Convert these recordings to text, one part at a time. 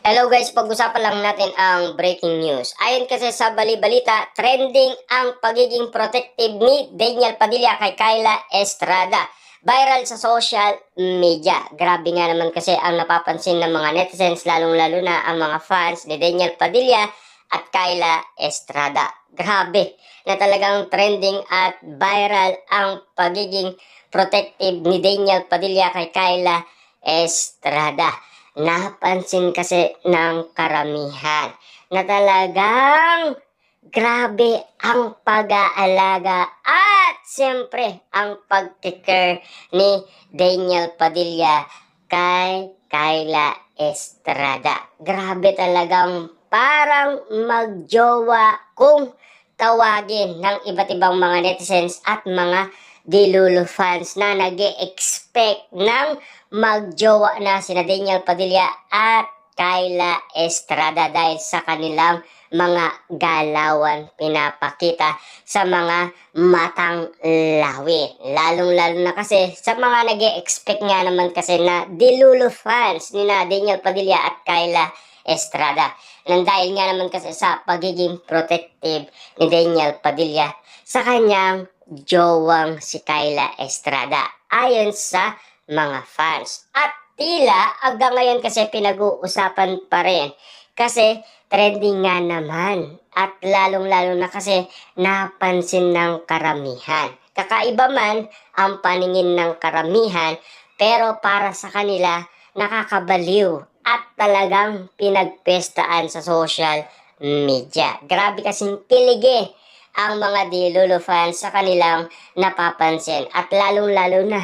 Hello guys, pag-usapan lang natin ang breaking news. Ayon kasi sa bali-balita, trending ang pagiging protective ni Daniel Padilla kay Kyla Estrada. Viral sa social media. Grabe nga naman kasi ang napapansin ng mga netizens, lalong-lalo na ang mga fans ni Daniel Padilla at Kyla Estrada. Grabe na talagang trending at viral ang pagiging protective ni Daniel Padilla kay Kyla Estrada. Napansin kasi ng karamihan na talagang grabe ang pag-aalaga at siyempre ang pagkikare ni Daniel Padilla kay Kyla Estrada. Grabe talagang parang magjowa kung tawagin ng iba't ibang mga netizens at mga Dilulu fans na nag-e-expect ng magjowa na sina Daniel Padilla at Kyla Estrada dahil sa kanilang mga galawan pinapakita sa mga matang lawin. Lalong-lalo na kasi sa mga nag-e-expect nga naman kasi na Dilulu fans ni na Daniel Padilla at Kyla Estrada. Nang dahil nga naman kasi sa pagiging protective ni Daniel Padilla sa kanyang jowang si Kyla Estrada ayon sa mga fans. At tila hanggang ngayon kasi pinag-uusapan pa rin kasi trending nga naman at lalong-lalo na kasi napansin ng karamihan. Kakaiba man ang paningin ng karamihan pero para sa kanila nakakabaliw at talagang pinagpestaan sa social media. Grabe kasing kiligi ang mga Dilolo fans sa kanilang napapansin. At lalong-lalo na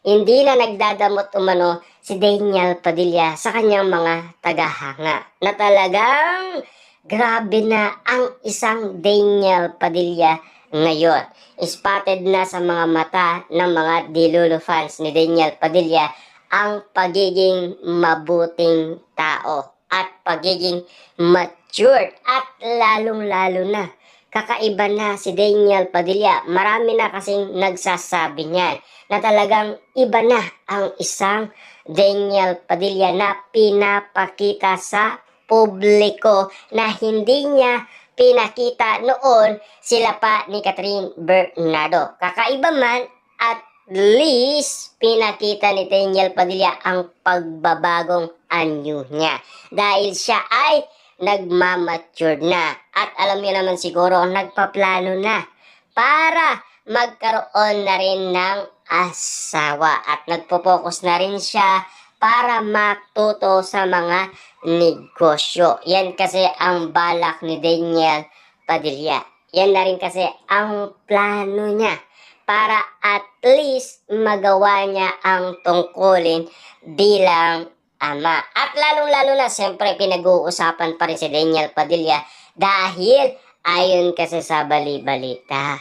hindi na nagdadamot umano si Daniel Padilla sa kanyang mga tagahanga. Na talagang grabe na ang isang Daniel Padilla ngayon. Spotted na sa mga mata ng mga Dilolo fans ni Daniel Padilla ang pagiging mabuting tao at pagiging matured at lalong-lalo na kakaiba na si Daniel Padilla. Marami na kasing nagsasabi niyan na talagang iba na ang isang Daniel Padilla na pinapakita sa publiko na hindi niya pinakita noon sila pa ni Catherine Bernardo. Kakaiba man at least pinakita ni Daniel Padilla ang pagbabagong anyo niya dahil siya ay nagmamature na. At alam niyo naman siguro, nagpaplano na para magkaroon na rin ng asawa. At nagpo-focus na rin siya para matuto sa mga negosyo. Yan kasi ang balak ni Daniel Padilla. Yan na rin kasi ang plano niya para at least magawa niya ang tungkulin bilang ama. At lalong-lalo na, siyempre, pinag-uusapan pa rin si Daniel Padilla dahil ayon kasi sa bali-balita,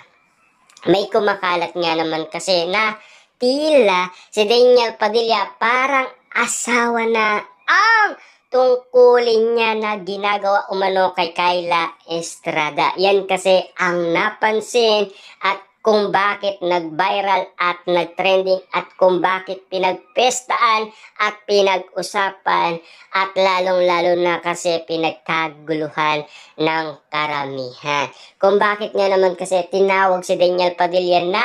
may kumakalat nga naman kasi na tila si Daniel Padilla parang asawa na ang tungkulin niya na ginagawa umano kay Kyla Estrada. Yan kasi ang napansin at kung bakit nag-viral at nag-trending at kung bakit pinagpestaan at pinag-usapan at lalong-lalo na kasi pinagkaguluhan ng karamihan. Kung bakit nga naman kasi tinawag si Daniel Padilla na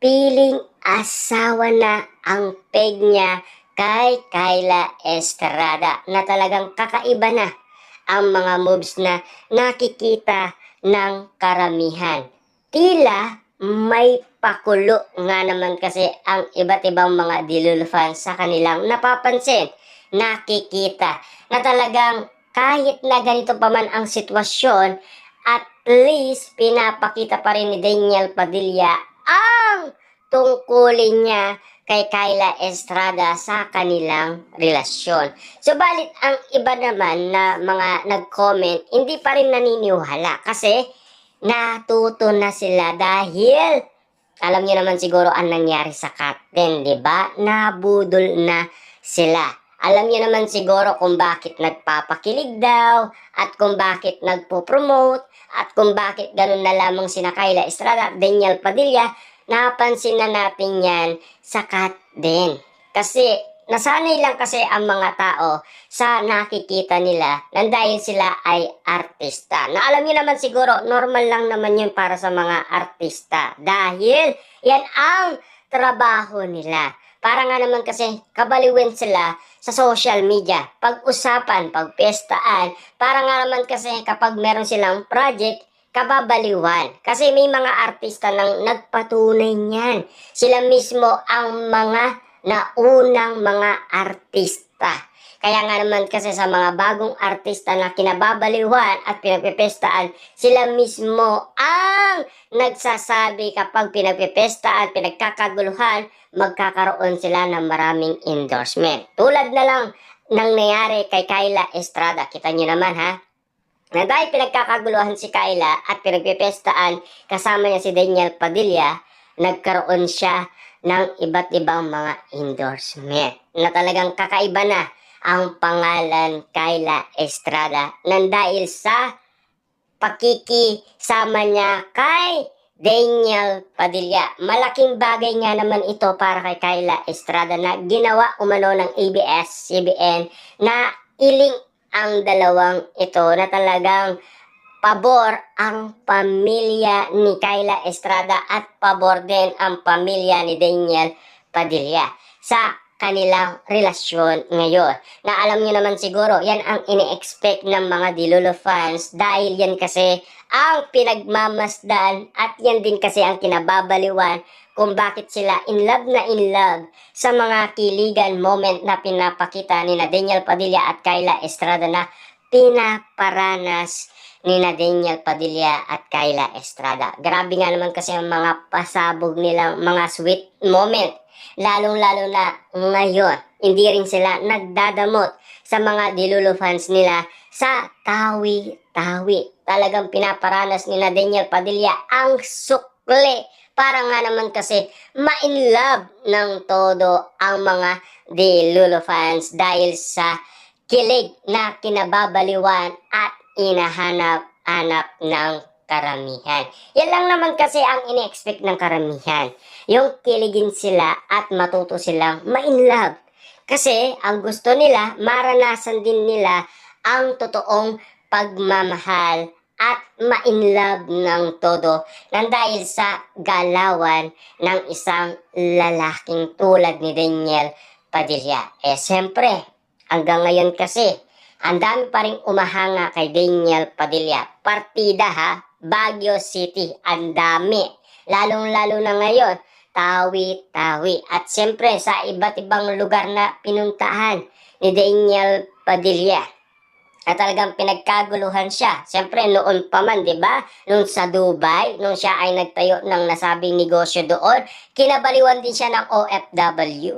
piling asawa na ang peg niya kay Kyla Estrada na talagang kakaiba na ang mga moves na nakikita ng karamihan. Tila may pakulo nga naman kasi ang iba't ibang mga Dilulu fans sa kanilang napapansin, nakikita na talagang kahit na ganito pa man ang sitwasyon, at least pinapakita pa rin ni Daniel Padilla ang tungkulin niya kay Kyla Estrada sa kanilang relasyon. Subalit ang iba naman na mga nag-comment, hindi pa rin naniniwala kasi natuto na sila dahil alam niyo naman siguro ang nangyari sa Captain, di ba? Nabudol na sila. Alam niyo naman siguro kung bakit nagpapakilig daw at kung bakit nagpo-promote at kung bakit ganun na lamang sina Kyla Estrada at Daniel Padilla. Napansin na natin yan sa Kat din. Kasi nasanay lang kasi ang mga tao sa nakikita nila nang dahil sila ay artista. Na alam niyo naman siguro, normal lang naman yun para sa mga artista. Dahil yan ang trabaho nila. Para nga naman kasi kabaliwin sila sa social media. Pag-usapan, pagpestaan. Para nga naman kasi kapag meron silang project, kababaliwan. Kasi may mga artista nang nagpatunay niyan. Sila mismo ang mga naunang mga artista. Kaya nga naman kasi sa mga bagong artista na kinababaliwan at pinagpipestaan, sila mismo ang nagsasabi kapag pinagpipestaan, pinagkakaguluhan, magkakaroon sila ng maraming endorsement. Tulad na lang nang nangyari kay Kyla Estrada. Kita nyo naman ha. Na dahil pinagkakaguluhan si Kyla at pinagpipestaan, kasama niya si Daniel Padilla, nagkaroon siya ng iba't ibang mga endorsement na talagang kakaiba na ang pangalan Kyla Estrada nang dahil sa pakikisama niya kay Daniel Padilla. Malaking bagay nga naman ito para kay Kyla Estrada na ginawa umano ng ABS-CBN na iling ang dalawang ito na talagang pabor ang pamilya ni Kyla Estrada at pabor din ang pamilya ni Daniel Padilla sa kanilang relasyon ngayon. Na alam niyo naman siguro, yan ang ini-expect ng mga Dilulo fans dahil yan kasi ang pinagmamasdan at yan din kasi ang kinababaliwan kung bakit sila in love sa mga kiligan moment na pinapakita ni Daniel Padilla at Kyla Estrada na pinaparanas ni Daniel Padilla at Kyla Estrada. Grabe nga naman kasi ang mga pasabog nilang mga sweet moment. Lalong-lalo na ngayon, hindi rin sila nagdadamot sa mga Dilulo fans nila sa tawi-tawi. Talagang pinaparanas ni Daniel Padilla ang sukli. Para nga naman kasi ma-in love ng todo ang mga Dilulo fans dahil sa kilig na kinababaliwan at inahanap-hanap ng karamihan. Yan lang naman kasi ang ini-expect ng karamihan. Yung kiligin sila at matuto silang ma-in love. Kasi ang gusto nila, maranasan din nila ang totoong pagmamahal at ma-in love ng todo nang dahil sa galawan ng isang lalaking tulad ni Daniel Padilla. Siyempre, hanggang ngayon kasi, ang dami pa rin umahanga kay Daniel Padilla. Partida ha, Baguio City, ang dami. Lalong-lalo na ngayon, tawi-tawi. At siyempre, sa iba't ibang lugar na pinuntahan ni Daniel Padilla. At talagang pinagkaguluhan siya. Siyempre, noon pa man, di ba? Noon sa Dubai, nung siya ay nagtayo ng nasabing negosyo doon, kinabaliwan din siya ng OFW.